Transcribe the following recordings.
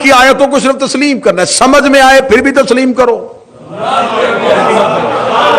کی آیتوں کو صرف تسلیم کرنا ہے، سمجھ میں آئے پھر بھی تسلیم کرو،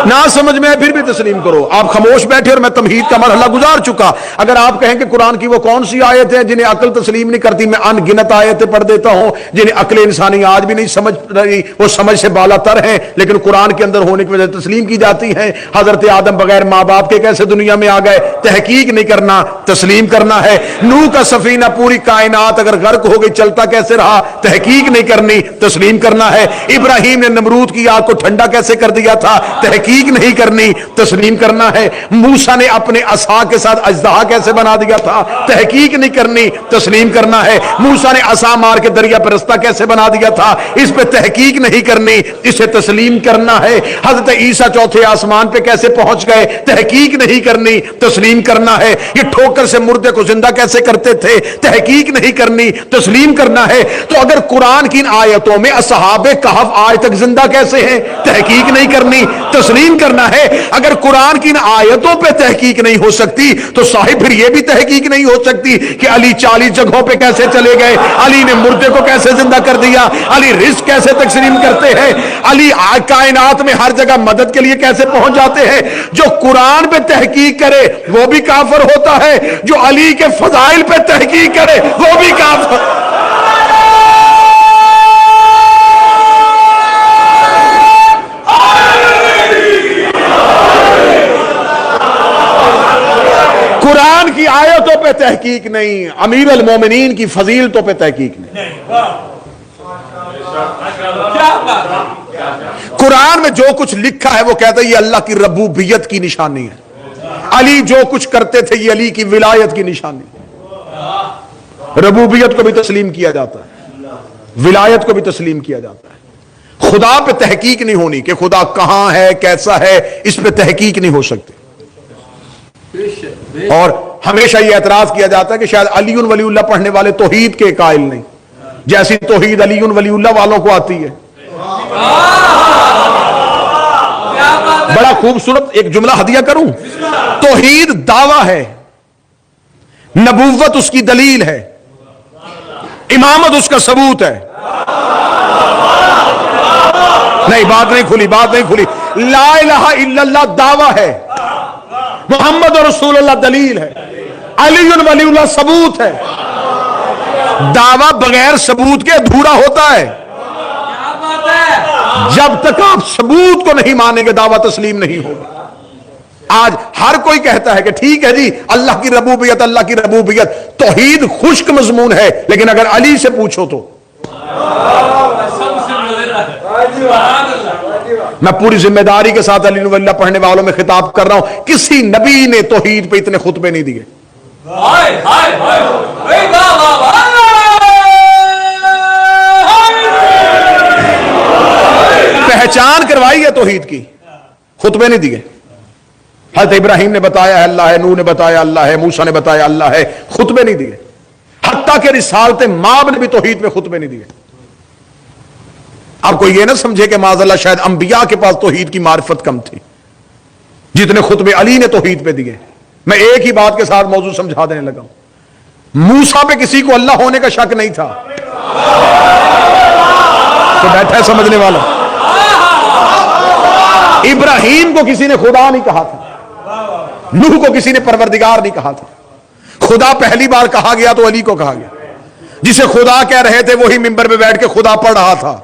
نہ سمجھ میں آئے پھر بھی تسلیم کرو۔ آپ خاموش بیٹھے اور میں تمہید کا مرحلہ گزار چکا۔ اگر آپ کہیں کہ قرآن کی وہ کون سی آیت ہیں جنہیں عقل تسلیم نہیں کرتی، میں ان گنت آیتیں پڑھ دیتا ہوں جنہیں عقل انسانی آج بھی نہیں سمجھ رہی، وہ سمجھ سے بالا تر ہیں لیکن قرآن کے اندر ہونے کی وجہ سے تسلیم کی جاتی ہیں۔ حضرت آدم بغیر ماں باپ کے کیسے دنیا میں آ گئے، تحقیق نہیں کرنا، تسلیم کرنا ہے۔ نوح کا سفینہ پوری کائنات اگر غرق ہو گئی چلتا کیسے رہا، تحقیق نہیں کرنی، تسلیم کرنا ہے۔ ابراہیم نے نمرود کی آگ کو ٹھنڈا کیسے کر دیا تھا، تحقیق نہیں کرنی، تسلیم کرنا ہے۔ موسیٰ نے اپنے عصا کے ساتھ اژدہا کیسے بنا دیا تھا، تحقیق نہیں کرنی، تسلیم کرنا ہے۔ موسیٰ نے عصا مار کے دریا پر رستہ کیسے بنا دیا تھا، اس پہ تحقیق نہیں کرنی، اسے تسلیم کرنا ہے۔ حضرت عیسیٰ چوتھے آسمان پہ کیسے پہنچ گئے، تحقیق نہیں کرنی، تسلیم کرنا ہے۔ یہ ٹھوکر سے مردے کو زندہ کیسے کرتے تھے، تحقیق نہیں کرنی، تسلیم کرنا ہے۔ تو اگر قرآن کی ان آیتوں میں اصحاب کہف آج تک زندہ کیسے ہیں، تحقیق نہیں کرنی، تسلیم کرنا ہے۔ اگر قرآن کی ان آیتوں پہ تحقیق نہیں ہو سکتی تو صاحب پھر یہ بھی تحقیق نہیں ہو سکتی کہ علی 40 جگہوں پہ کیسے چلے گئے، علی نے مردے کو کیسے زندہ کر دیا، علی رزق کیسے تقسیم کرتے ہیں، علی کائنات میں ہر جگہ مدد کے لیے کیسے پہنچ جاتے ہیں۔ جو قرآن پہ تحقیق کرے وہ بھی کافر ہوتا ہے، جو علی کے فضائل پہ تحقیق کرے وہ بھی کافر۔ قرآن کی آیتوں پہ تحقیق نہیں، امیر المومنین کی فضیلتوں پہ تحقیق نہیں۔ قرآن میں جو کچھ لکھا ہے وہ کہتا ہے یہ اللہ کی ربوبیت کی نشانی ہے، علی جو کچھ کرتے تھے یہ علی کی ولایت کی نشانی ہے۔ ربوبیت کو بھی تسلیم کیا جاتا ہے، ولایت کو بھی تسلیم کیا جاتا ہے۔ خدا پہ تحقیق نہیں ہونی کہ خدا کہاں ہے کیسا ہے، اس پہ تحقیق نہیں ہو سکتی۔ اور ہمیشہ یہ اعتراض کیا جاتا ہے کہ شاید علی ولی اللہ پڑھنے والے توحید کے قائل نہیں، جیسی توحید علی ولی اللہ والوں کو آتی ہے۔ بڑا خوبصورت ایک جملہ ہدیہ کروں، توحید دعویٰ ہے، نبوت اس کی دلیل ہے، امامت اس کا ثبوت ہے۔ نہیں بات نہیں کھلی، بات نہیں کھلی۔ لا الہ الا اللہ دعویٰ ہے، محمد رسول اللہ دلیل ہے، علی ولی اللہ ثبوت ہے۔ دعویٰ بغیر ثبوت کے ادھورا ہوتا ہے۔ جب تک آپ ثبوت کو نہیں مانیں گے دعویٰ تسلیم نہیں ہوگا۔ آج ہر کوئی کہتا ہے کہ ٹھیک ہے جی اللہ کی ربوبیت، اللہ کی ربوبیت، توحید خشک مضمون ہے، لیکن اگر علی سے پوچھو تو میں پوری ذمہ داری کے ساتھ علی ولی اللہ پڑھنے والوں میں خطاب کر رہا ہوں، کسی نبی نے توحید پہ اتنے خطبے نہیں دیے۔ پہچان کروائی ہے توحید کی، خطبے نہیں دیے۔ حضرت ابراہیم نے بتایا ہے اللہ ہے، نوح نے بتایا اللہ ہے، موسیٰ نے بتایا اللہ ہے، خطبے نہیں دیے۔ حتیٰ کہ رسالت ماب نے بھی توحید میں خطبے نہیں دیے۔ آپ کو یہ نہ سمجھے کہ معاذ اللہ شاید انبیاء کے پاس توحید کی معرفت کم تھی جتنے خطبے علی نے توحید پہ دیے۔ میں ایک ہی بات کے ساتھ موضوع سمجھا دینے لگا ہوں، موسیٰ پہ کسی کو اللہ ہونے کا شک نہیں تھا، تو بیٹھا ہے سمجھنے والا۔ ابراہیم کو کسی نے خدا نہیں کہا تھا، نوح کو کسی نے پروردگار نہیں کہا تھا۔ خدا پہلی بار کہا گیا تو علی کو کہا گیا، جسے خدا کہہ رہے تھے وہی منبر پہ بیٹھ کے خدا پڑھ رہا تھا۔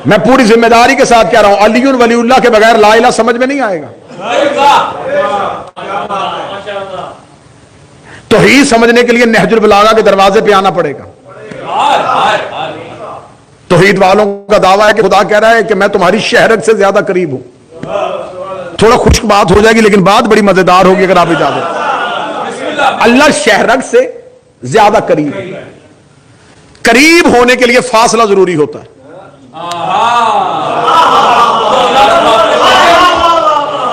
میں پوری ذمہ داری کے ساتھ کہہ رہا ہوں، علی ولی اللہ کے بغیر لا الہ سمجھ میں نہیں آئے گا۔ توحید سمجھنے کے لیے نہج البلاغہ کے دروازے پہ آنا پڑے گا۔ توحید والوں کا دعویٰ ہے کہ خدا کہہ رہا ہے کہ میں تمہاری شہرت سے زیادہ قریب ہوں۔ تھوڑا خشک بات ہو جائے گی لیکن بات بڑی مزیدار ہوگی اگر آپ اجازت۔ اللہ شہرت سے زیادہ قریب ہے۔ قریب ہونے کے لیے فاصلہ ضروری ہوتا ہے۔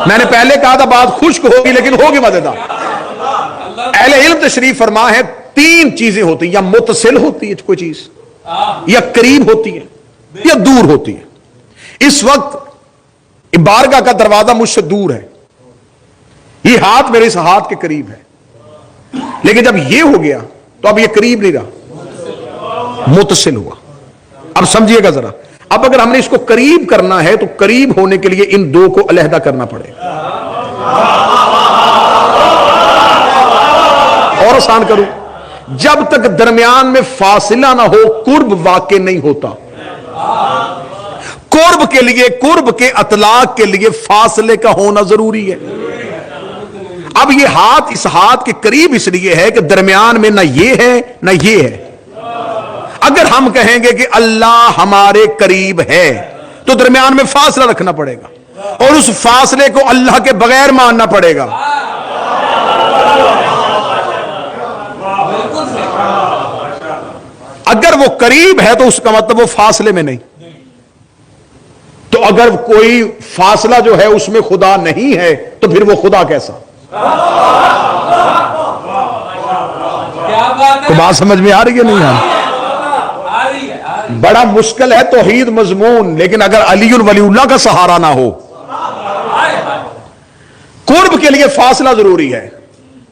میں نے پہلے کہا تھا بات خشک ہوگی لیکن ہوگی مزیدار۔ اہل علم تشریف فرما ہے، تین چیزیں ہوتی ہیں، یا متصل ہوتی ہے کوئی چیز، یا قریب ہوتی ہے، یا دور ہوتی ہے۔ اس وقت بارگاہ کا دروازہ مجھ سے دور ہے، یہ ہاتھ میرے اس ہاتھ کے قریب ہے، لیکن جب یہ ہو گیا تو اب یہ قریب نہیں رہا، متصل ہوا. اب سمجھیے گا ذرا، اب اگر ہم نے اس کو قریب کرنا ہے تو قریب ہونے کے لیے ان دو کو علیحدہ کرنا پڑے گا. اور آسان کروں، جب تک درمیان میں فاصلہ نہ ہو قرب واقع نہیں ہوتا. قرب کے لیے، قرب کے اطلاق کے لیے فاصلے کا ہونا ضروری ہے. اب یہ ہاتھ اس ہاتھ کے قریب اس لیے ہے کہ درمیان میں نہ یہ ہے نہ یہ ہے. اگر ہم کہیں گے کہ اللہ ہمارے قریب ہے تو درمیان میں فاصلہ رکھنا پڑے گا، اور اس فاصلے کو اللہ کے بغیر ماننا پڑے گا. اگر وہ قریب ہے تو اس کا مطلب وہ فاصلے میں نہیں. تو اگر کوئی فاصلہ جو ہے اس میں خدا نہیں ہے تو پھر وہ خدا کیسا؟ کو بات سمجھ میں آ رہی ہے نہیں آ رہی؟ بڑا مشکل ہے توحید مضمون، لیکن اگر علی ولی اللہ کا سہارا نہ ہو. قرب کے لیے فاصلہ ضروری ہے.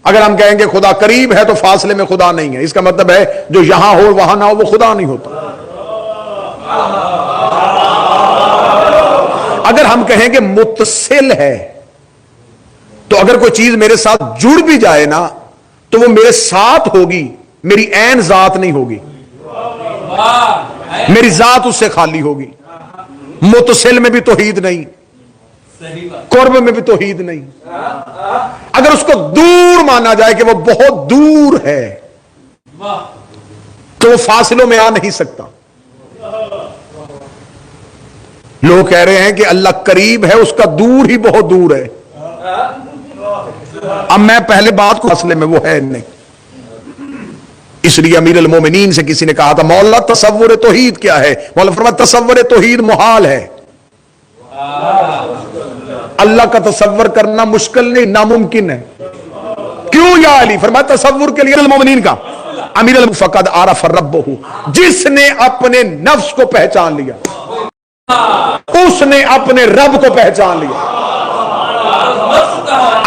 اگر ہم کہیں گے خدا قریب ہے تو فاصلے میں خدا نہیں ہے، اس کا مطلب ہے جو یہاں ہو وہاں نہ ہو وہ خدا نہیں ہوتا. اگر ہم کہیں گے متصل ہے تو اگر کوئی چیز میرے ساتھ جڑ بھی جائے نا تو وہ میرے ساتھ ہوگی، میری عین ذات نہیں ہوگی، میری ذات اس سے خالی ہوگی. متصل میں بھی توحید نہیں، قرب میں بھی توحید نہیں. اگر اس کو دور مانا جائے کہ وہ بہت دور ہے تو وہ فاصلوں میں آ نہیں سکتا. لوگ کہہ رہے ہیں کہ اللہ قریب ہے، اس کا دور ہی بہت دور ہے. اب میں پہلے بات کو فاصلے میں وہ ہے نہیں. اس لیے امیر المومنین سے کسی نے کہا تھا مولا تصور توحید کیا ہے؟ مولا فرمایا تصور توحید محال ہے. اللہ کا تصور کرنا مشکل نہیں، ناممکن ہے. کیوں یا علی؟ فرمایا تصور کے لیے المومنین کا امیر فقد عرف ربہ، جس نے اپنے نفس کو پہچان لیا اس نے اپنے رب کو پہچان لیا.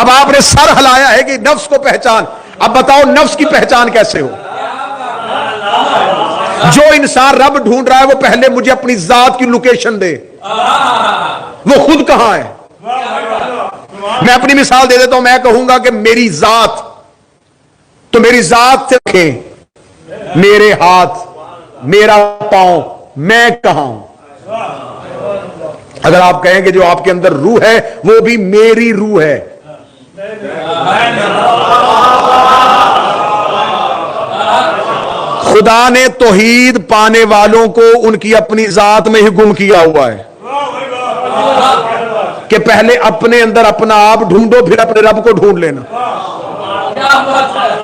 اب آپ نے سر ہلایا ہے کہ نفس کو پہچان. اب بتاؤ نفس کی پہچان کیسے ہو؟ جو انسان رب ڈھونڈ رہا ہے وہ پہلے مجھے اپنی ذات کی لوکیشن دے، وہ خود کہاں ہے. میں اپنی مثال دے دیتا ہوں. میں کہوں گا کہ میری ذات، تو میری ذات سے رکھیں میرے ہاتھ، میرا پاؤں، میں کہاں ہوں. اگر آپ کہیں کہ جو آپ کے اندر روح ہے وہ بھی میری روح ہے. خدا نے توحید پانے والوں کو ان کی اپنی ذات میں ہی گم کیا ہوا ہے کہ پہلے اپنے اندر اپنا آپ ڈھونڈو پھر اپنے رب کو ڈھونڈ لینا.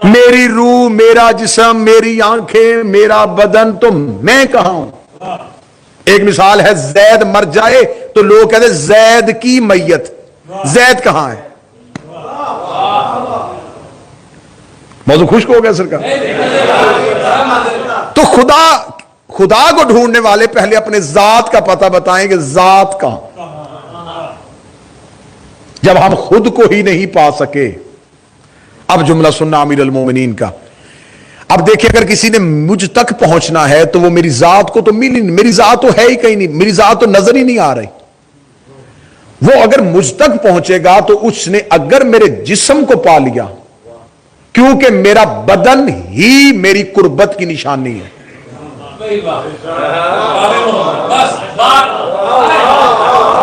میری روح، میرا جسم، میری آنکھیں، میرا بدن، تو میں کہاں ہوں. ایک مثال ہے، زید مر جائے تو لوگ کہتے ہیں زید کی میت. زید کہاں ہے؟ موضوع خشک ہو گیا سرکار. تو خدا کو ڈھونڈنے والے پہلے اپنے ذات کا پتہ بتائیں کہ ذات کہاں. جب ہم خود کو ہی نہیں پا سکے. اب جملہ سننا امیر المومنین کا. اب دیکھیں اگر کسی نے مجھ تک پہنچنا ہے تو وہ میری ذات کو تو ملی نہیں، میری ذات تو ہے ہی کہیں نہیں، میری ذات تو نظر ہی نہیں آ رہی. وہ اگر مجھ تک پہنچے گا تو اس نے اگر میرے جسم کو پا لیا، کیونکہ میرا بدن ہی میری قربت کی نشانی ہے.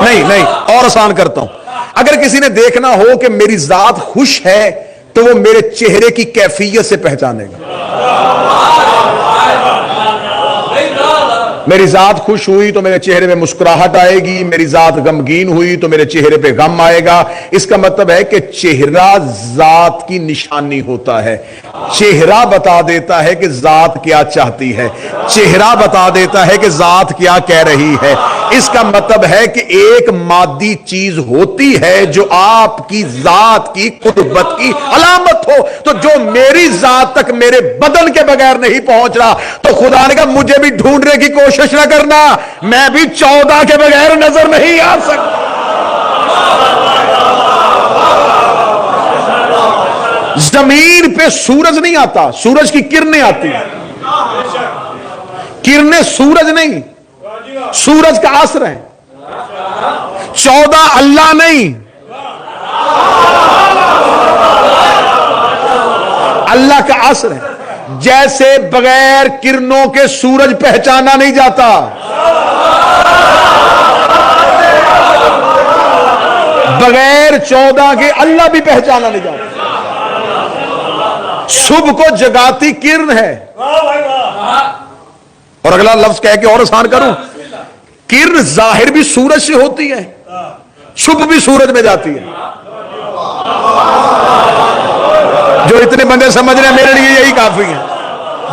نہیں اور آسان کرتا ہوں. اگر کسی نے دیکھنا ہو کہ میری ذات خوش ہے تو وہ میرے چہرے کی کیفیت سے پہچانے گا. میری ذات خوش ہوئی تو میرے چہرے میں مسکراہٹ آئے گی، میری ذات غمگین ہوئی تو میرے چہرے پہ غم آئے گا. اس کا مطلب ہے کہ چہرہ ذات کی نشانی ہوتا ہے. چہرہ بتا دیتا ہے کہ ذات کیا چاہتی ہے، چہرہ بتا دیتا ہے کہ ذات کیا کہہ رہی ہے. اس کا مطلب ہے کہ ایک مادی چیز ہوتی ہے جو آپ کی ذات کی قربت کی علامت ہو. تو جو میری ذات تک میرے بدن کے بغیر نہیں پہنچ رہا تو خدا نے کہا مجھے بھی ڈھونڈنے کی کوشش نہ کرنا، میں بھی 14 کے بغیر نظر نہیں آ سکتا. زمین پہ سورج نہیں آتا، سورج کی کرنیں آتی ہیں، کرنیں سورج نہیں، سورج کا اثر ہے، 14 اللہ نہیں، اللہ کا اثر ہے۔ جیسے بغیر کرنوں کے سورج پہچانا نہیں جاتا، بغیر 14 کے اللہ بھی پہچانا نہیں جاتا۔ صبح کو جگاتی کرن ہے، اور اگلا لفظ کہہ کے اور آسان کروں، کرن ظاہر بھی سورج سے ہوتی ہے، صبح بھی سورج میں جاتی ہے۔ جو اتنے بندے سمجھ رہے ہیں میرے لیے یہی کافی ہے،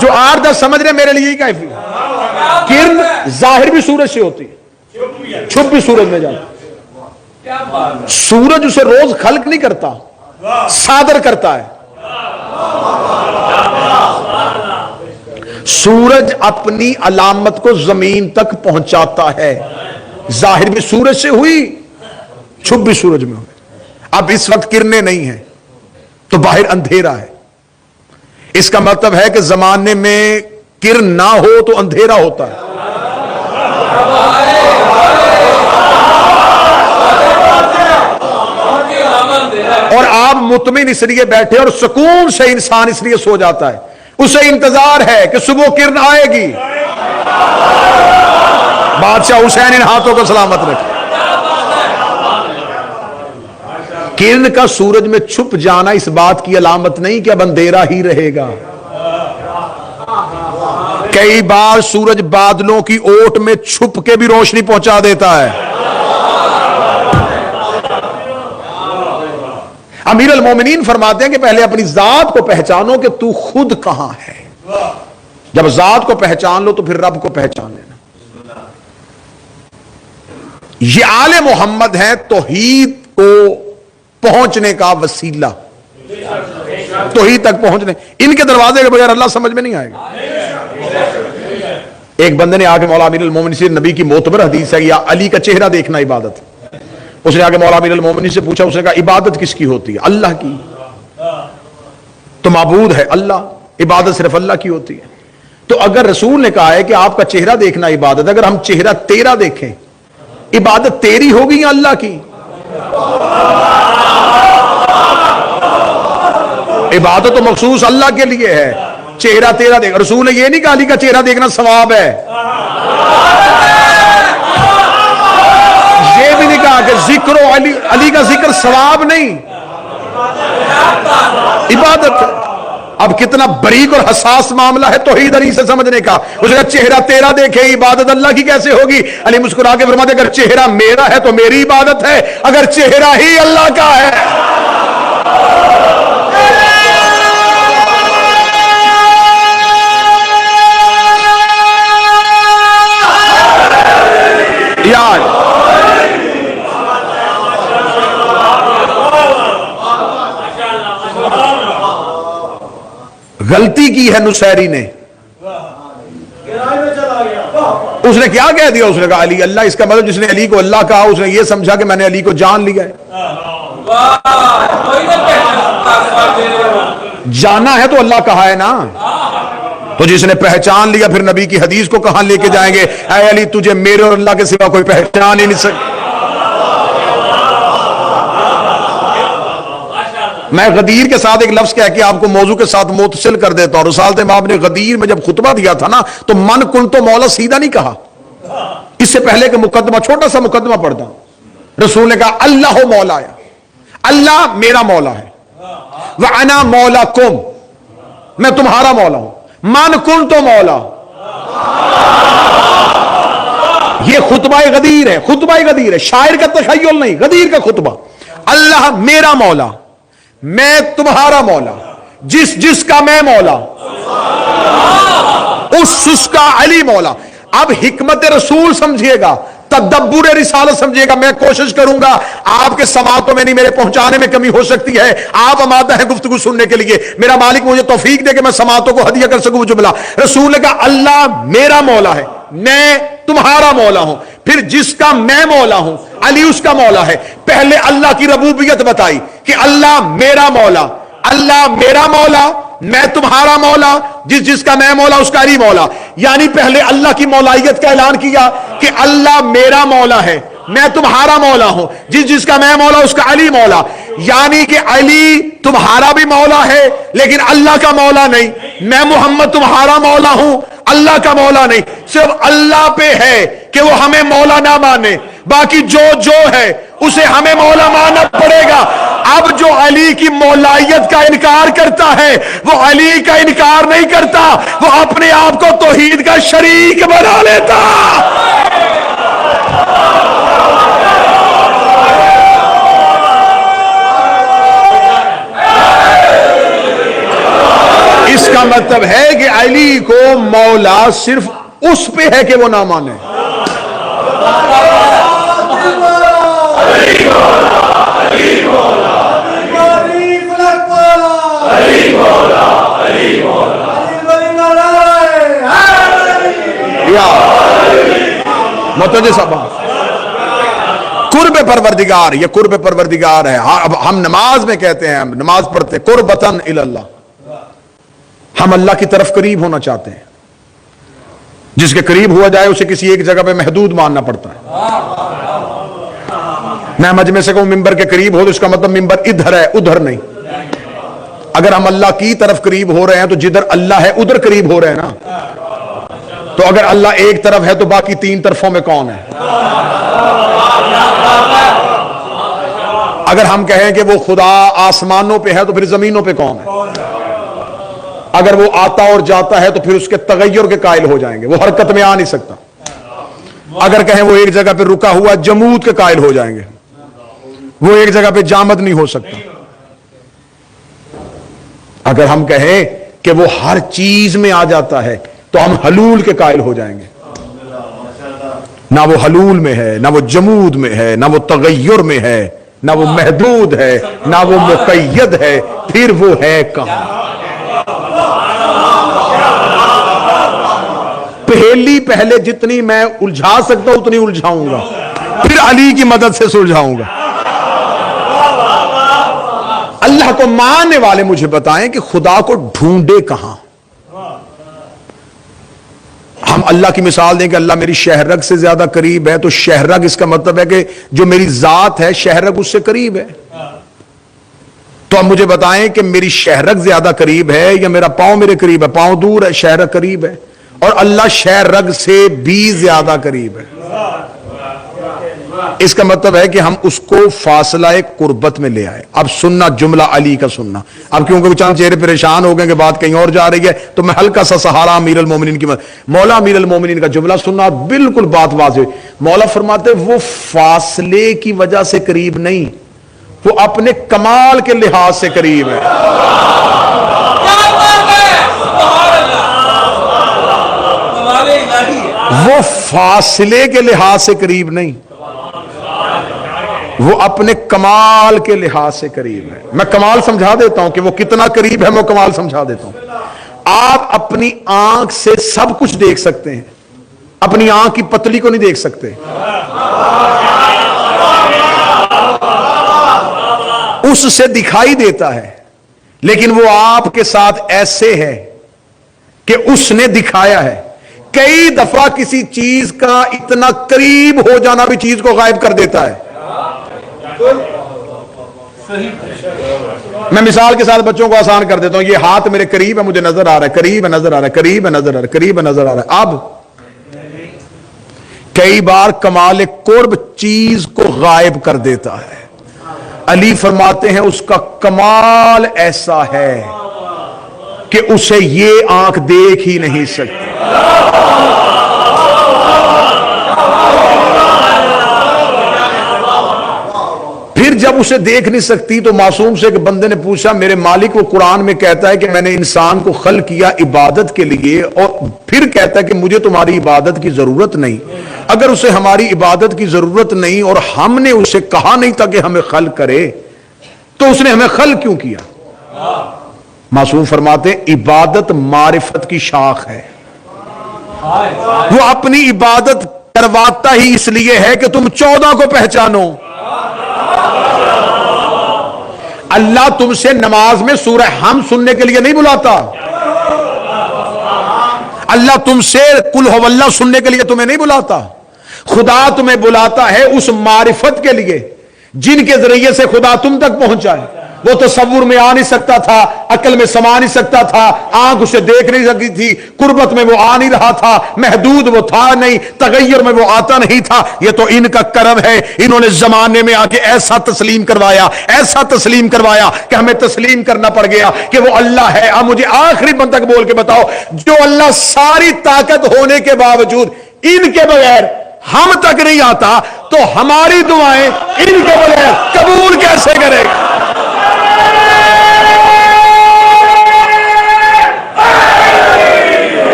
جو 8-10 سمجھ رہے ہیں میرے لیے یہی کافی ہے۔ کرن ظاہر بھی سورج سے ہوتی ہے، چھپ بھی سورج میں جاتی ہے۔ سورج اسے روز خلق نہیں کرتا، صادر کرتا ہے۔ سورج اپنی علامت کو زمین تک پہنچاتا ہے، ظاہر بھی سورج سے ہوئی، چھپ بھی سورج میں ہوئی۔ اب اس وقت کرنیں نہیں ہیں تو باہر اندھیرا ہے، اس کا مطلب ہے کہ زمانے میں کرن نہ ہو تو اندھیرا ہوتا ہے۔ اور آپ مطمئن اس لیے بیٹھے اور سکون سے انسان اس لیے سو جاتا ہے، اسے انتظار ہے کہ صبح کرن آئے گی۔ بادشاہ حسین ان ہاتھوں کو سلامت رکھے۔ کرن کا سورج میں چھپ جانا اس بات کی علامت نہیں کہ اب اندھیرا ہی رہے گا۔ کئی بار سورج بادلوں کی اوٹ میں چھپ کے بھی روشنی پہنچا دیتا ہے۔ امیر المومنین فرماتے ہیں کہ پہلے اپنی ذات کو پہچانو کہ تو خود کہاں ہے، جب ذات کو پہچان لو تو پھر رب کو پہچان لینا۔ یہ آل محمد ہیں توحید کو پہنچنے کا وسیلہ، توحید تک پہنچنے، ان کے دروازے کے بغیر اللہ سمجھ میں نہیں آئے گا۔ ایک بندے نے آگے مولا امیر المومنین سے، نبی کی معتبر حدیث ہے، یا علی کا چہرہ دیکھنا عبادت، اس نے آگے مولا امیر المومنین سے پوچھا، اس نے کہا عبادت کس کی ہوتی ہے؟ اللہ کی۔ تو معبود ہے اللہ، عبادت صرف اللہ کی ہوتی ہے۔ تو اگر رسول نے کہا ہے کہ آپ کا چہرہ دیکھنا عبادت، اگر ہم چہرہ تیرا دیکھیں عبادت تیری ہوگی یا اللہ کی؟ عبادت تو مخصوص اللہ کے لیے ہے، چہرہ تیرا دیکھ، رسول نے یہ نہیں کہا علی کا چہرہ دیکھنا ثواب ہے، یہ بھی نہیں کہا کہ ذکر و علی کا ذکر ثواب نہیں، عبادت۔ اب کتنا باریک اور حساس معاملہ ہے توحید علی سے سمجھنے کا۔ اس نے کہا چہرہ تیرا دیکھے عبادت اللہ کی کیسے ہوگی؟ علی مسکرا کے فرماتے اگر چہرہ میرا ہے تو میری عبادت ہے، اگر چہرہ ہی اللہ کا ہے۔ یاد غلطی کی ہے نصیری نے، اس نے کیا کہہ دیا؟ اس نے کہا علی اللہ، اس کا مطلب جس نے علی کو اللہ کہا اس نے یہ سمجھا کہ میں نے علی کو جان لیا ہے۔ جانا ہے تو اللہ کہا ہے نا، تو جس نے پہچان لیا پھر نبی کی حدیث کو کہاں لے کے جائیں گے؟ اے علی تجھے میرے اور اللہ کے سوا کوئی پہچان ہی نہیں سکتا۔ میں غدیر کے ساتھ ایک لفظ کہہ کے آپ کو موضوع کے ساتھ متصل کر دیتا ہوں۔ رسالت امام نے غدیر میں جب خطبہ دیا تھا نا تو من کن تو مولا سیدھا نہیں کہا، اس سے پہلے کہ مقدمہ، چھوٹا سا مقدمہ پڑھتا ہوں۔ رسول نے کہا اللہ مولا ہے، اللہ میرا مولا ہے، وَأَنَا مَوْلَاكُمْ، میں تمہارا مولا ہوں، من کن تو مولا۔ یہ خطبہ غدیر ہے، خطبہ غدیر ہے، شاعر کا تخیل نہیں، غدیر کا خطبہ۔ اللہ میرا مولا، میں تمہارا مولا، جس کا میں مولا، اس کا علی مولا۔ اب حکمت رسول سمجھیے گا، تدبر رسالت سمجھیے گا۔ میں کوشش کروں گا، آپ کے سماعتوں میں نہیں، میرے پہنچانے میں کمی ہو سکتی ہے، آپ آمادہ ہیں گفتگو سننے کے لیے، میرا مالک مجھے توفیق دے کہ میں سماعتوں کو ہدیہ کر سکوں جملہ۔ رسول نے کہا اللہ میرا مولا ہے، میں تمہارا مولا ہوں، پھر جس کا میں مولا ہوں علی اس کا مولا ہے۔ پہلے اللہ کی ربوبیت بتائی کہ اللہ میرا مولا، اللہ میرا مولا، میں تمہارا مولا، جس کا میں مولا اس کا علی مولا. یعنی پہلے اللہ کی مولائیت کا اعلان کیا کہ اللہ میرا مولا ہے، میں تمہارا مولا ہوں، جس کا میں مولا اس کا علی مولا. یعنی کہ علی تمہارا بھی مولا ہے لیکن اللہ کا مولا نہیں. میں محمد تمہارا مولا ہوں، اللہ کا مولا نہیں. صرف اللہ پہ ہے کہ وہ ہمیں مولا نہ مانے، باقی جو ہے اسے ہمیں مولا ماننا پڑے گا. اب جو علی کی مولائیت کا انکار کرتا ہے وہ علی کا انکار نہیں کرتا، وہ اپنے آپ کو توحید کا شریک بنا لیتا. اس کا مطلب ہے کہ علی کو مولا صرف اس پہ ہے کہ وہ نہ مانے. متوجہ صاحب، قرب پروردگار، یہ قرب پروردگار ہے. اب ہم نماز میں کہتے ہیں، ہم نماز پڑھتے قربتن الی اللہ، ہم اللہ کی طرف قریب ہونا چاہتے ہیں. جس کے قریب ہوا جائے اسے کسی ایک جگہ پہ محدود ماننا پڑتا ہے. میں مجمع سے کہوں ممبر کے قریب ہو تو اس کا مطلب ممبر ادھر ہے ادھر نہیں. اگر ہم اللہ کی طرف قریب ہو رہے ہیں تو جدھر اللہ ہے ادھر قریب ہو رہے ہیں نا. تو اگر اللہ ایک طرف ہے تو باقی تین طرفوں میں کون ہے؟ اگر ہم کہیں کہ وہ خدا آسمانوں پہ ہے تو پھر زمینوں پہ کون ہے؟ اگر وہ آتا اور جاتا ہے تو پھر اس کے تغیر کے قائل ہو جائیں گے، وہ حرکت میں آ نہیں سکتا. اگر کہیں وہ ایک جگہ پہ رکا ہوا جمود کے قائل ہو جائیں گے، وہ ایک جگہ پہ جامد نہیں ہو سکتا. اگر ہم کہیں کہ وہ ہر چیز میں آ جاتا ہے تو ہم حلول کے قائل ہو جائیں گے. نہ وہ حلول میں ہے، نہ وہ جمود میں ہے، نہ وہ تغیر میں ہے، نہ وہ محدود ہے، نہ وہ مقید ہے، پھر وہ ہے کہاں؟ پہلی پہلے جتنی میں الجھا سکتا ہوں اتنی الجھاؤں گا، پھر علی کی مدد سے سلجھاؤں گا. اللہ کو ماننے والے مجھے بتائیں کہ خدا کو ڈھونڈے کہاں؟ ہم اللہ کی مثال دیں کہ اللہ میری شہرگ سے زیادہ قریب ہے، تو شہرگ اس کا مطلب ہے کہ جو میری ذات ہے شہرگ اس سے قریب ہے. تو اب مجھے بتائیں کہ میری شہرگ زیادہ قریب ہے یا میرا پاؤں میرے قریب ہے؟ پاؤں دور ہے، شہرگ قریب ہے. اور اللہ شہرگ سے بھی زیادہ قریب ہے. اس کا مطلب ہے کہ ہم اس کو فاصلہ قربت میں لے آئے. اب سننا جملہ علی کا سننا. اب کیونکہ چند چہرے پریشان ہو گئے کہ بات کہیں اور جا رہی ہے تو میں ہلکا سا سہارا امیر المومنین کی مولا امیر المومنین کا جملہ سننا، بالکل بات واضح. مولا فرماتے وہ فاصلے کی وجہ سے قریب نہیں، وہ اپنے کمال کے لحاظ سے قریب ہے. وہ فاصلے کے لحاظ سے قریب نہیں، وہ اپنے کمال کے لحاظ سے قریب ہے. میں کمال سمجھا دیتا ہوں کہ وہ کتنا قریب ہے، میں کمال سمجھا دیتا ہوں. آپ اپنی آنکھ سے سب کچھ دیکھ سکتے ہیں، اپنی آنکھ کی پتلی کو نہیں دیکھ سکتے. اس سے دکھائی دیتا ہے لیکن وہ آپ کے ساتھ ایسے ہے کہ اس نے دکھایا ہے. کئی دفعہ کسی چیز کا اتنا قریب ہو جانا بھی چیز کو غائب کر دیتا ہے. میں مثال کے ساتھ بچوں کو آسان کر دیتا ہوں. یہ ہاتھ میرے قریب ہے، مجھے نظر آ رہا ہے، قریب ہے، نظر آ رہا ہے، قریب ہے، نظر آ رہا ہے، قریب ہے، نظر آ رہا ہے. اب کئی بار کمال قرب چیز کو غائب کر دیتا ہے. علی فرماتے ہیں اس کا کمال ایسا ہے کہ اسے یہ آنکھ دیکھ ہی نہیں سکتی. پھر جب اسے دیکھ نہیں سکتی تو معصوم سے ایک بندے نے پوچھا میرے مالک، وہ قرآن میں کہتا ہے کہ میں نے انسان کو خلق کیا عبادت کے لیے، اور پھر کہتا ہے کہ مجھے تمہاری عبادت کی ضرورت نہیں. اگر اسے ہماری عبادت کی ضرورت نہیں اور ہم نے اسے کہا نہیں تھا کہ ہمیں خلق کرے تو اس نے ہمیں خلق کیوں کیا؟ معصوم فرماتے ہیں عبادت معرفت کی شاخ ہے. وہ اپنی عبادت کرواتا ہی اس لیے ہے کہ تم 14 کو پہچانو. اللہ تم سے نماز میں سورہ ہم سننے کے لیے نہیں بلاتا. اللہ تم سے قل هو اللہ سننے کے لیے تمہیں نہیں بلاتا. خدا تمہیں بلاتا ہے اس معرفت کے لیے جن کے ذریعے سے خدا تم تک پہنچا ہے. وہ تصور میں آ نہیں سکتا تھا, عقل میں سما نہیں سکتا تھا, آنکھ اسے دیکھ نہیں سکتی تھی, قربت میں وہ آ نہیں رہا تھا, محدود وہ تھا نہیں, تغیر میں وہ آتا نہیں تھا. یہ تو ان کا کرم ہے, انہوں نے زمانے میں آ کے ایسا تسلیم کروایا, ایسا تسلیم کروایا کہ ہمیں تسلیم کرنا پڑ گیا کہ وہ اللہ ہے. اب مجھے آخری بند تک بول کے بتاؤ, جو اللہ ساری طاقت ہونے کے باوجود ان کے بغیر ہم تک نہیں آتا, تو ہماری دعائیں ان کے بغیر قبول کیسے کرے گا؟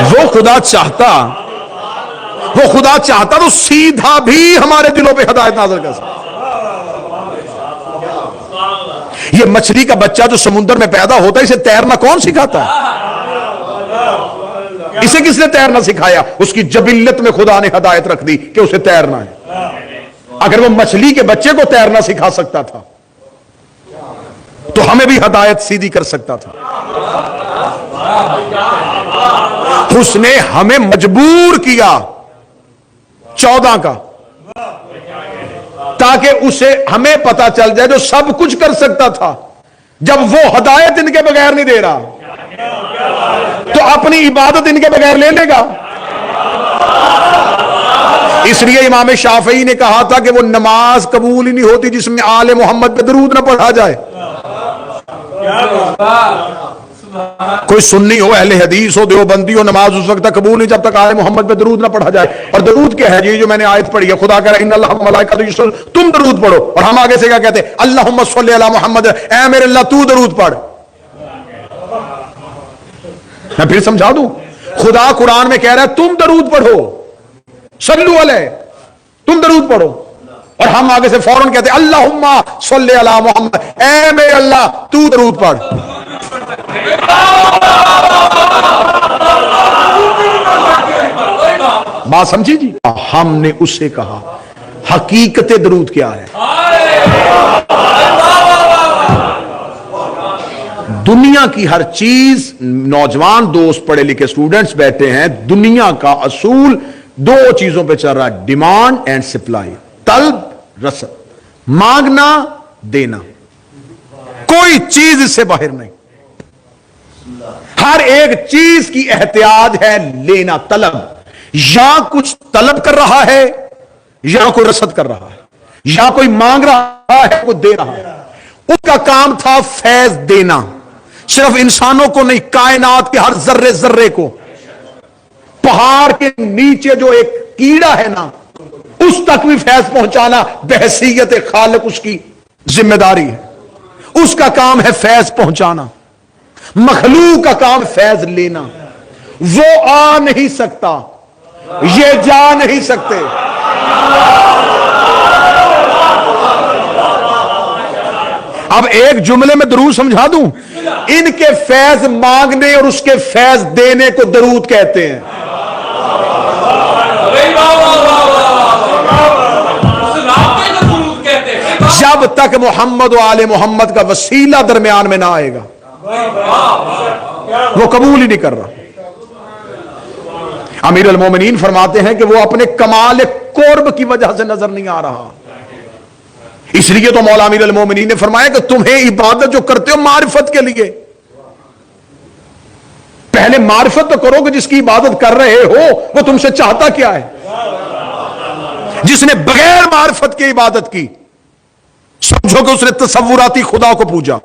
وہ خدا چاہتا تو سیدھا بھی ہمارے دلوں پہ ہدایت نازل کر سکتا. یہ مچھلی کا بچہ جو سمندر میں پیدا ہوتا ہے, اسے تیرنا کون سکھاتا ہے؟ اسے کس نے تیرنا سکھایا؟ اس کی جبلت میں خدا نے ہدایت رکھ دی کہ اسے تیرنا ہے. اگر وہ مچھلی کے بچے کو تیرنا سکھا سکتا تھا تو ہمیں بھی ہدایت سیدھی کر سکتا تھا. اس نے ہمیں مجبور کیا 14 کا, تاکہ اسے ہمیں پتا چل جائے جو سب کچھ کر سکتا تھا. جب وہ ہدایت ان کے بغیر نہیں دے رہا تو اپنی عبادت ان کے بغیر لے لے گا. اس لیے امام شافعی نے کہا تھا کہ وہ نماز قبول ہی نہیں ہوتی جس میں آل محمد پہ درود نہ پڑھا جائے. کوئی سنی ہو, اہل حدیث ہو, دیوبندی ہو, نماز اس وقت تک قبول نہیں جب تک آل محمد پہ درود نہ پڑھا جائے. اور درود کیا ہے جی؟ جو میں نے آیت پڑھی ہے, خدا کہہ رہا ہے ان اللہ ملائکۃ یصلون, تم درود پڑھو. اور ہم آگے سے کیا کہتے ہیں؟ اللہم صلی علی محمد, اے میرے اللہ تو درود پڑھ. میں پھر سمجھا دوں, خدا قرآن میں کہہ رہا ہے تم درود پڑھو, صلو علیہ, تم درود پڑھو. اور ہم آگے سے فوراً کہتے ہیں اللہم صلی علی محمد, اے میرے اللہ تو درود پڑھ. بات سمجھی جی؟ ہم نے اس سے کہا حقیقت درود کیا ہے. دنیا کی ہر چیز, نوجوان دوست پڑھے لکھے اسٹوڈنٹس بیٹھے ہیں, دنیا کا اصول 2 چیزوں پہ چل رہا ہے, ڈیمانڈ اینڈ سپلائی, طلب رسد, مانگنا دینا. کوئی چیز اس سے باہر نہیں. ہر ایک چیز کی احتیاج ہے لینا, طلب. یا کچھ طلب کر رہا ہے, یا کوئی رسد کر رہا ہے, یا کوئی مانگ رہا ہے, کوئی دے رہا ہے. اس کا کام تھا فیض دینا, صرف انسانوں کو نہیں, کائنات کے ہر ذرے ذرے کو. پہاڑ کے نیچے جو ایک کیڑا ہے نا, اس تک بھی فیض پہنچانا بحیثیت خالق اس کی ذمہ داری ہے. اس کا کام ہے فیض پہنچانا. مخلوق کا کام فیض لینا. وہ آ نہیں سکتا, یہ جا نہیں سکتے. اب ایک جملے میں درود سمجھا دوں, ان کے فیض مانگنے اور اس کے فیض دینے کو درود کہتے ہیں. جب تک محمد و آل محمد کا وسیلہ درمیان میں نہ آئے گا وہ قبول ہی نہیں کر رہا. امیر المومنین فرماتے ہیں کہ وہ اپنے کمال قرب کی وجہ سے نظر نہیں آ رہا. اس لیے تو مولا امیر المومنین نے فرمایا کہ تمہیں عبادت جو کرتے ہو معرفت کے لیے, پہلے معرفت تو کرو کہ جس کی عبادت کر رہے ہو وہ تم سے چاہتا کیا ہے. جس نے بغیر معرفت کی عبادت کی, سمجھو کہ اس نے تصوراتی خدا کو پوجا.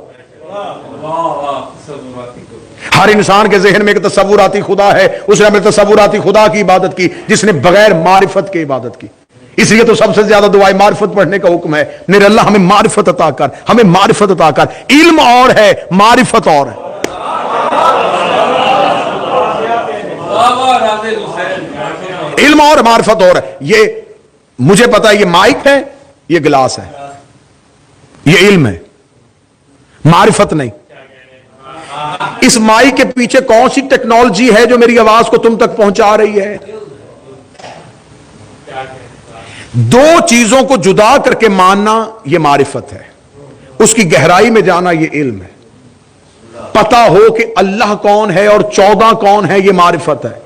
ہر انسان کے ذہن میں ایک تصوراتی خدا ہے, اس نے اپنے تصوراتی خدا کی عبادت کی جس نے بغیر معرفت کی عبادت کی. اس لیے تو سب سے زیادہ دعائیں معرفت پڑھنے کا حکم ہے. میرے اللہ ہمیں معرفت عطا کر, ہمیں معرفت عطا کر. علم اور ہے, معرفت اور ہے. علم اور معرفت اور ہے. یہ مجھے پتا ہے, یہ مائک ہے, یہ گلاس ہے, یہ علم ہے, معرفت نہیں. اس مائک کے پیچھے کون سی ٹیکنالوجی ہے جو میری آواز کو تم تک پہنچا رہی ہے؟ دو چیزوں کو جدا کر کے ماننا یہ معرفت ہے، اس کی گہرائی میں جانا یہ علم ہے۔ پتا ہو کہ اللہ کون ہے اور 14 کون ہے، یہ معرفت ہے۔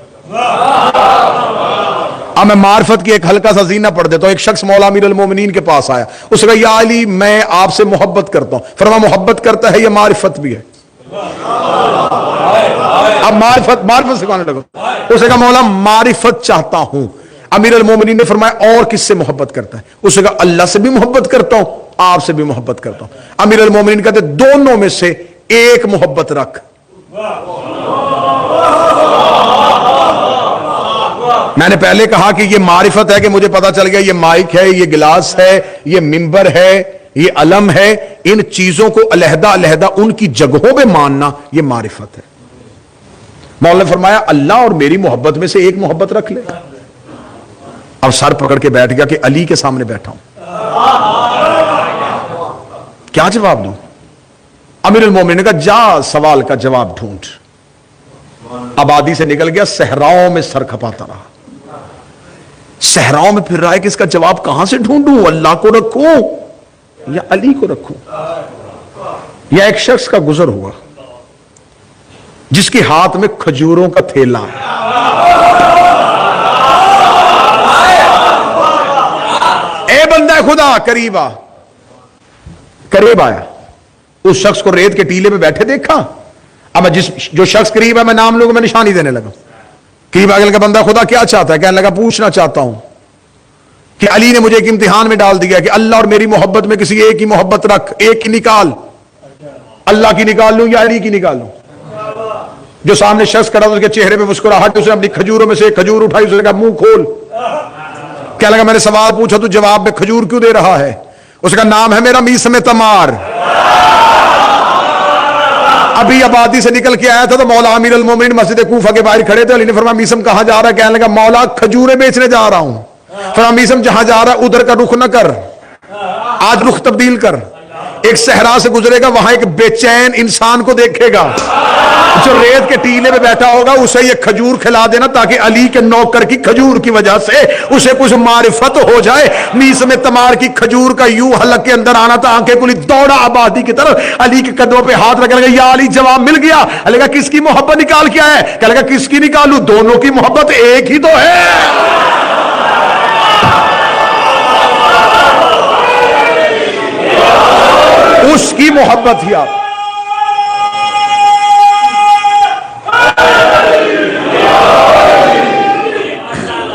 اب میں معرفت کی ایک ہلکا سا زینہ پڑھ دیتا ہوں۔ ایک شخص مولا امیر المومنین کے پاس آیا، اس نے کہا یا علی میں آپ سے محبت کرتا ہوں۔ فرمایا محبت کرتا ہے یہ معرفت بھی ہے۔ اب معرفت سکھانے لگا۔ اس نے کہا مولا معرفت چاہتا ہوں۔ امیر المومنین نے فرمایا اور کس سے محبت کرتا ہے؟ اس نے کہا اللہ سے بھی محبت کرتا ہوں، آپ سے بھی محبت کرتا ہوں۔ امیر المومنین کہتے دونوں میں سے ایک محبت رکھ۔ میں نے پہلے کہا کہ یہ معرفت ہے کہ مجھے پتا چل گیا یہ مائک ہے، یہ گلاس ہے، یہ ممبر ہے، یہ علم ہے۔ ان چیزوں کو علیحدہ علیحدہ ان کی جگہوں پہ ماننا یہ معرفت ہے۔ مولا نے فرمایا اللہ اور میری محبت میں سے ایک محبت رکھ لے۔ اب سر پکڑ کے بیٹھ گیا کہ علی کے سامنے بیٹھا ہوں، کیا جواب دوں؟ امیر المومنین نے کہا جا سوال کا جواب ڈھونڈ۔ آبادی سے نکل گیا، صحراؤں میں سر کھپاتا رہا، صحراؤں میں پھر رہا ہے کہ اس کا جواب کہاں سے ڈھونڈوں؟ اللہ کو رکھوں یا علی کو رکھوں؟ یا ایک شخص کا گزر ہوا جس کے ہاتھ میں کھجوروں کا تھیلا ہے۔ اے بندہ خدا قریب آ، قریب آیا، اس شخص کو ریت کے ٹیلے پہ بیٹھے دیکھا۔ اب جو شخص قریب ہے میں نام لوں گا، میں نشانی دینے لگا۔ قریب آگے لگا بندہ خدا کیا چاہتا ہے؟ کہنے لگا پوچھنا چاہتا ہوں کہ علی نے مجھے ایک امتحان میں ڈال دیا کہ اللہ اور میری محبت میں کسی ایک ہی محبت رکھ، ایک ہی نکال، اللہ کی نکال لوں یا علی کی نکال لوں؟ جو سامنے شخص کھڑا اس کے چہرے پہ مسکراہٹ، اس نے اپنی کھجوروں میں سے ایک کھجور اٹھائی، اس نے کہا منہ کھول۔ کہنے لگا میں نے سوال پوچھا تو جواب میں کھجور کیوں دے رہا ہے؟ اس کا نام ہے میرا میثم تمار۔ ابھی آبادی سے نکل کے آیا تھا تو مولا امیر المومنین مسجد کوفہ کے باہر کھڑے تھے۔ علی نے فرمایا میثم کہاں جا رہا ہے؟ کہنے لگا مولا کھجوریں بیچنے جا رہا ہوں۔ فرمایا میثم جہاں جا رہا ہے ادھر کا رخ نہ کر، آج رخ تبدیل کر۔ ایک صحرا سے گزرے گا، وہاں ایک بے چین انسان کو دیکھے گا، جو ریت کے ٹیلے میں بیٹھا ہوگا، اسے یہ کھجور کھلا دینا تاکہ علی کے نوکر کی کھجور کی وجہ سے اسے کچھ معرفت ہو جائے۔ میثم تمار کی کھجور کا یوں حلق کے اندر آنا تھا، آنکھیں کھلی، دوڑا آبادی کی طرف، علی کے قدموں پہ ہاتھ رکھنے لگا، یا علی جواب مل گیا۔ علی کہا کس کی محبت نکال کے آیا ہے؟ کہنے لگا کس کی نکالوں؟ دونوں کی محبت ایک ہی تو ہے۔ اس کی محبت ہی آپ،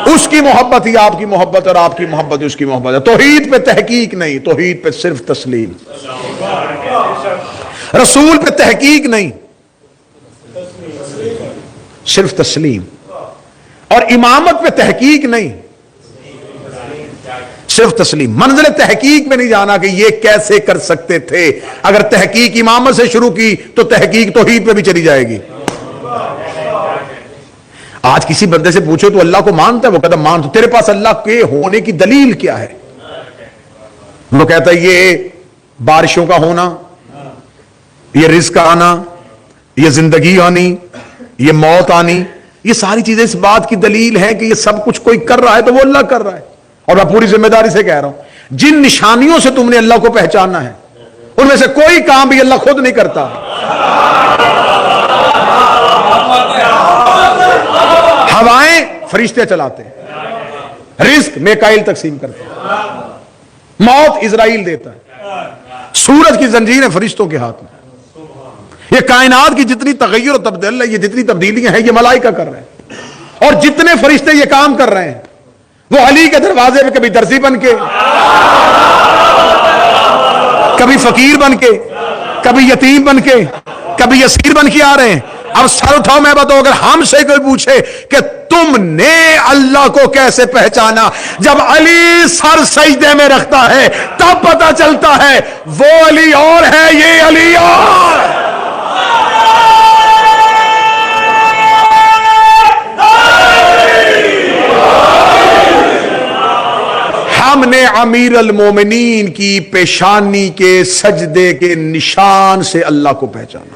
اس کی محبت ہی آپ کی محبت، اور آپ کی محبت اس کی محبت ہے۔ توحید پہ تحقیق نہیں، توحید پہ صرف تسلیم، رسول پہ تحقیق نہیں، صرف تسلیم، اور امامت پہ تحقیق نہیں، صرف تسلیم۔ منزل تحقیق میں نہیں جانا کہ یہ کیسے کر سکتے تھے۔ اگر تحقیق امامت سے شروع کی تو تحقیق توحید پہ بھی چلی جائے گی۔ آج کسی بندے سے پوچھو تو اللہ کو مانتا ہے؟ وہ کہتا مانتا۔ تیرے پاس اللہ کے ہونے کی دلیل کیا ہے؟ وہ کہتا ہے یہ بارشوں کا ہونا، یہ رزق آنا، یہ زندگی آنی، یہ موت آنی، یہ ساری چیزیں اس بات کی دلیل ہے کہ یہ سب کچھ کوئی کر رہا ہے تو وہ اللہ کر رہا ہے۔ اور میں پوری ذمہ داری سے کہہ رہا ہوں، جن نشانیوں سے تم نے اللہ کو پہچانا ہے ان میں سے کوئی کام بھی اللہ خود نہیں کرتا۔ ہوائیں فرشتے چلاتے ہیں، رزق میکائیل تقسیم کرتے ہیں، موت اسرائیل دیتا ہے، سورج کی زنجیریں فرشتوں کے ہاتھ میں۔ یہ کائنات کی جتنی تغیر و تبدیل ہے، یہ جتنی تبدیلیاں ہیں، یہ ملائکہ کر رہے ہیں، اور جتنے فرشتے یہ کام کر رہے ہیں وہ علی کے دروازے میں کبھی درزی بن کے، کبھی فقیر بن کے، کبھی یتیم بن کے، کبھی اسیر بن کے آ رہے ہیں۔ اب سر اٹھاؤ میں بتاؤ، اگر ہم سے کوئی پوچھے کہ تم نے اللہ کو کیسے پہچانا، جب علی سر سجدے میں رکھتا ہے تب پتہ چلتا ہے وہ علی اور ہے، یہ علی اور۔ ہم نے امیر المومنین کی پیشانی کے سجدے کے نشان سے اللہ کو پہچانا۔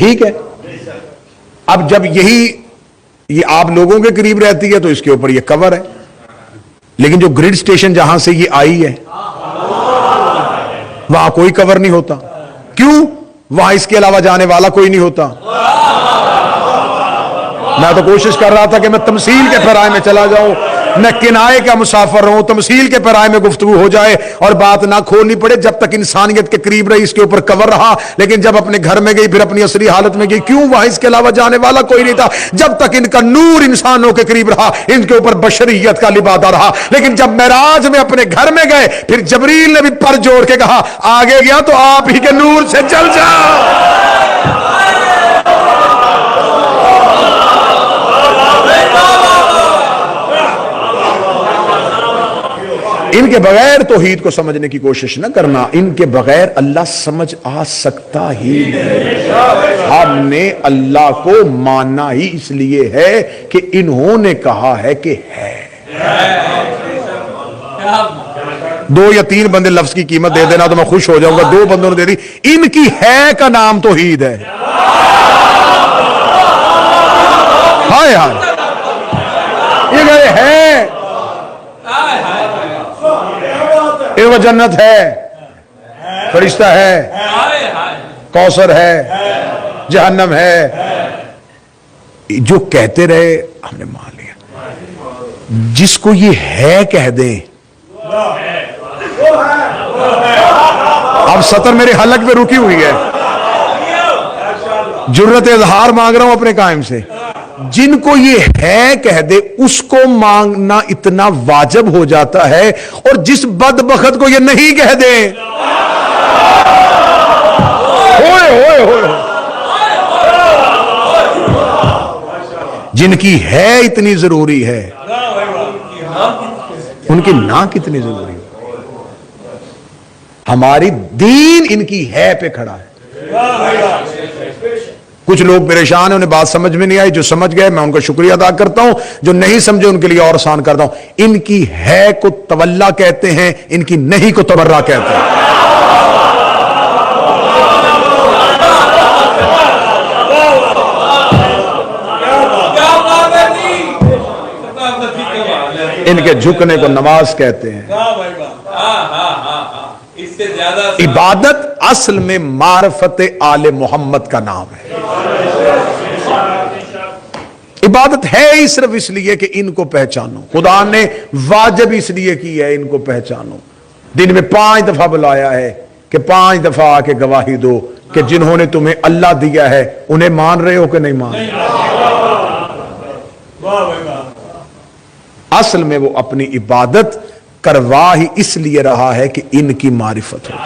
ٹھیک ہے. اب جب یہ آپ لوگوں کے قریب رہتی ہے تو اس کے اوپر یہ کور ہے، لیکن جو گریڈ سٹیشن جہاں سے یہ آئی ہے وہاں کوئی کور نہیں ہوتا. کیوں؟ وہاں اس کے علاوہ جانے والا کوئی نہیں ہوتا. میں تو کوشش کر رہا تھا کہ میں تمثیل کے پیرائے میں چلا جاؤں، میں کنائے کا مسافر ہوں، تمثیل کے پیرائے میں گفتگو ہو جائے اور بات نہ کھولنی پڑے. جب تک انسانیت کے قریب رہی اس کے اوپر کور رہا، لیکن جب اپنے گھر میں گئی پھر اپنی اصلی حالت میں گئی. کیوں؟ وہاں اس کے علاوہ جانے والا کوئی نہیں تھا. جب تک ان کا نور انسانوں کے قریب رہا ان کے اوپر بشریت کا لبادہ رہا. لیکن جب معراج میں اپنے گھر میں گئے پھر جبریل نے بھی پر جوڑ کے کہا آگے گیا تو آپ ہی کے نور سے جل جاؤ. ان کے بغیر توحید کو سمجھنے کی کوشش نہ کرنا. ان کے بغیر اللہ سمجھ آ سکتا ہی نہیں. ہم نے اللہ کو ماننا ہی اس لیے ہے کہ انہوں نے کہا ہے کہ ہے. 2 یا 3 بندے لفظ کی قیمت دے دینا تو میں خوش ہو جاؤں گا. 2 بندوں نے دے دی. ان کی ہے کا نام توحید ہے. ہائے ہائے یہ گئے ہے وہ جنت ہے، فرشتہ ہے، کوثر ہے، جہنم ہے. جو کہتے رہے ہم نے مان لیا. جس کو یہ ہے کہہ دیں. اب سطر میرے حلق پہ رکی ہوئی ہے، جرت اظہار مانگ رہا ہوں اپنے قائم سے. جن کو یہ ہے کہہ دے اس کو مانگنا اتنا واجب ہو جاتا ہے، اور جس بدبخت کو یہ نہیں کہہ دے ہوئے ہوئے ہوئے جن کی ہے اتنی ضروری ہے ان کی نہ کتنی ضروری ہے. ہماری دین ان کی ہے پہ کھڑا ہے. کچھ لوگ پریشان ہیں، انہیں بات سمجھ میں نہیں آئی. جو سمجھ گئے میں ان کا شکریہ ادا کرتا ہوں، جو نہیں سمجھے ان کے لیے اور آسان کرتا ہوں. ان کی ہے کو تولا کہتے ہیں، ان کی نہیں کو تبرہ کہتے ہیں. ان کے جھکنے کو نماز کہتے ہیں. عبادت اصل میں معرفت آل محمد کا نام ہے. عبادت ہے ہی صرف اس لیے کہ ان کو پہچانو. خدا نے واجب اس لیے کی ہے ان کو پہچانو. دن میں 5 دفعہ بلایا ہے کہ 5 دفعہ آ کے گواہی دو کہ جنہوں نے تمہیں اللہ دیا ہے انہیں مان رہے ہو کہ نہیں مان رہے. اصل میں وہ اپنی عبادت کروا ہی اس لیے رہا ہے کہ ان کی معرفت ہو.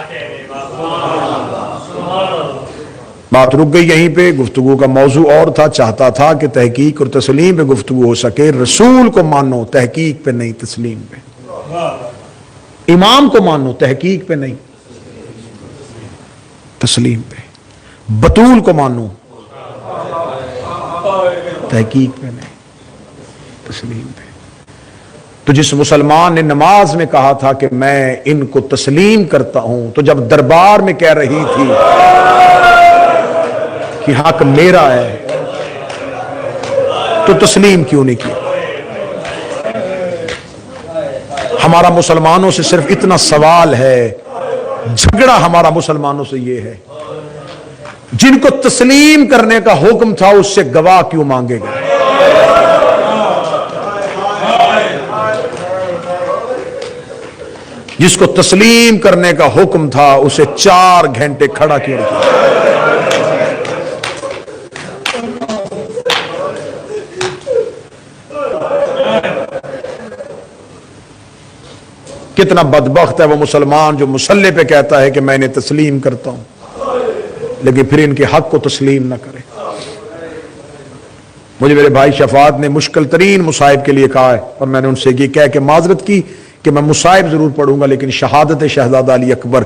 بات رک گئی یہیں پہ. گفتگو کا موضوع اور تھا. چاہتا تھا کہ تحقیق اور تسلیم پہ گفتگو ہو سکے. رسول کو مانو، تحقیق پہ نہیں، تسلیم پہ. امام کو مانو، تحقیق پہ نہیں، تسلیم پہ. بطول کو مانو، تحقیق پہ نہیں، تسلیم پہ. تو جس مسلمان نے نماز میں کہا تھا کہ میں ان کو تسلیم کرتا ہوں، تو جب دربار میں کہہ رہی تھی کہ حق میرا ہے تو تسلیم کیوں نہیں کیا؟ ہمارا مسلمانوں سے صرف اتنا سوال ہے، جھگڑا ہمارا مسلمانوں سے یہ ہے، جن کو تسلیم کرنے کا حکم تھا اس سے گواہ کیوں مانگے گئے؟ جس کو تسلیم کرنے کا حکم تھا اسے 4 گھنٹے کھڑا کیوں کیا؟ کتنا بدبخت ہے وہ مسلمان جو مصلی پہ کہتا ہے کہ میں انہیں تسلیم کرتا ہوں لیکن پھر ان کے حق کو تسلیم نہ کرے. مجھے میرے بھائی شفاعت نے مشکل ترین مصائب کے لیے کہا ہے اور میں نے ان سے یہ کہہ کے معذرت کی کہ میں مصائب ضرور پڑھوں گا لیکن شہادت شہزادہ علی اکبر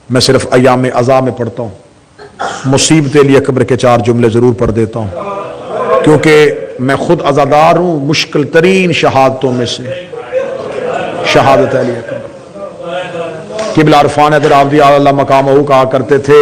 میں صرف ایام عزا میں پڑھتا ہوں. مصیبت علی اکبر کے 4 جملے ضرور پڑھ دیتا ہوں کیونکہ میں خود عزادار ہوں. مشکل ترین شہادتوں میں سے شہادت علی اکبر. قبلہ عرفان حیدر عابدی اللہ مقامہ کہا کرتے تھے